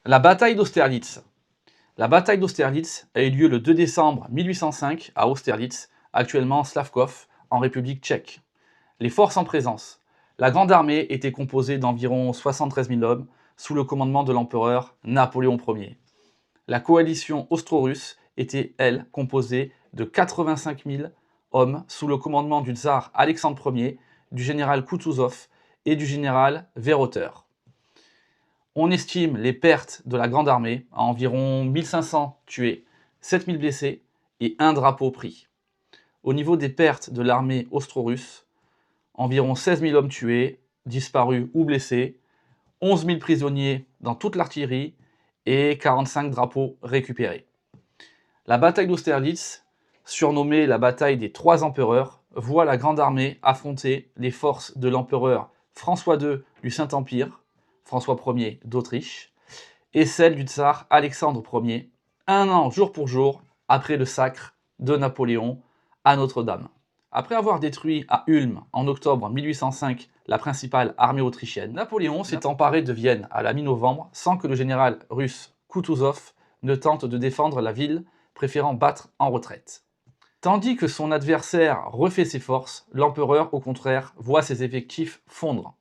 La bataille d'Austerlitz. La bataille d'Austerlitz a eu lieu le 2 décembre 1805 à Austerlitz, actuellement Slavkov, en République tchèque. Les forces en présence. La Grande Armée était composée d'environ 73 000 hommes sous le commandement de l'empereur Napoléon Ier. La coalition austro-russe était, elle, composée de 85 000 hommes sous le commandement du tsar Alexandre Ier, du général Kutuzov et du général Weyrother. On estime les pertes de la Grande Armée à environ 1500 tués, 7000 blessés et un drapeau pris. Au niveau des pertes de l'armée austro-russe, environ 16 000 hommes tués, disparus ou blessés, 11 000 prisonniers dans toute l'artillerie et 45 drapeaux récupérés. La bataille d'Austerlitz, surnommée la bataille des Trois Empereurs, voit la Grande Armée affronter les forces de l'empereur François II du Saint-Empire, François Ier d'Autriche, et celle du tsar Alexandre Ier, un an jour pour jour après le sacre de Napoléon à Notre-Dame. Après avoir détruit à Ulm en octobre 1805 la principale armée autrichienne, Napoléon s'est emparé de Vienne à la mi-novembre sans que le général russe Kutuzov ne tente de défendre la ville, préférant battre en retraite. Tandis que son adversaire refait ses forces, l'empereur, au contraire, voit ses effectifs fondre.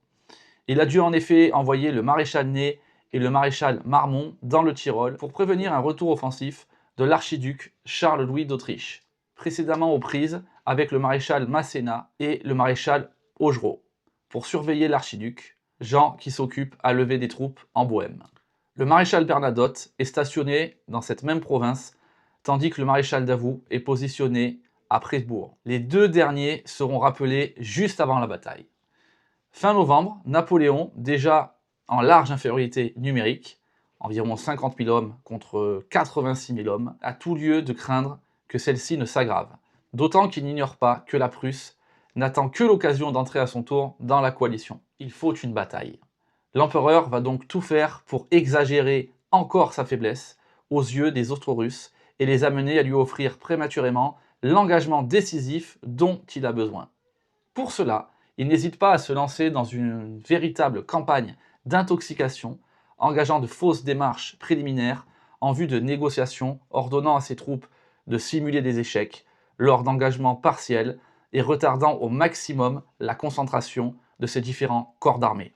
Il a dû en effet envoyer le maréchal Ney et le maréchal Marmont dans le Tyrol pour prévenir un retour offensif de l'archiduc Charles-Louis d'Autriche, précédemment aux prises avec le maréchal Masséna et le maréchal Augereau, pour surveiller l'archiduc, Jean qui s'occupe à lever des troupes en Bohême. Le maréchal Bernadotte est stationné dans cette même province, tandis que le maréchal Davout est positionné à Presbourg. Les deux derniers seront rappelés juste avant la bataille. Fin novembre, Napoléon, déjà en large infériorité numérique, environ 50 000 hommes contre 86 000 hommes, a tout lieu de craindre que celle-ci ne s'aggrave. D'autant qu'il n'ignore pas que la Prusse n'attend que l'occasion d'entrer à son tour dans la coalition. Il faut une bataille. L'empereur va donc tout faire pour exagérer encore sa faiblesse aux yeux des Austro-Russes et les amener à lui offrir prématurément l'engagement décisif dont il a besoin. Pour cela, il n'hésite pas à se lancer dans une véritable campagne d'intoxication, engageant de fausses démarches préliminaires en vue de négociations, ordonnant à ses troupes de simuler des échecs lors d'engagements partiels et retardant au maximum la concentration de ses différents corps d'armée.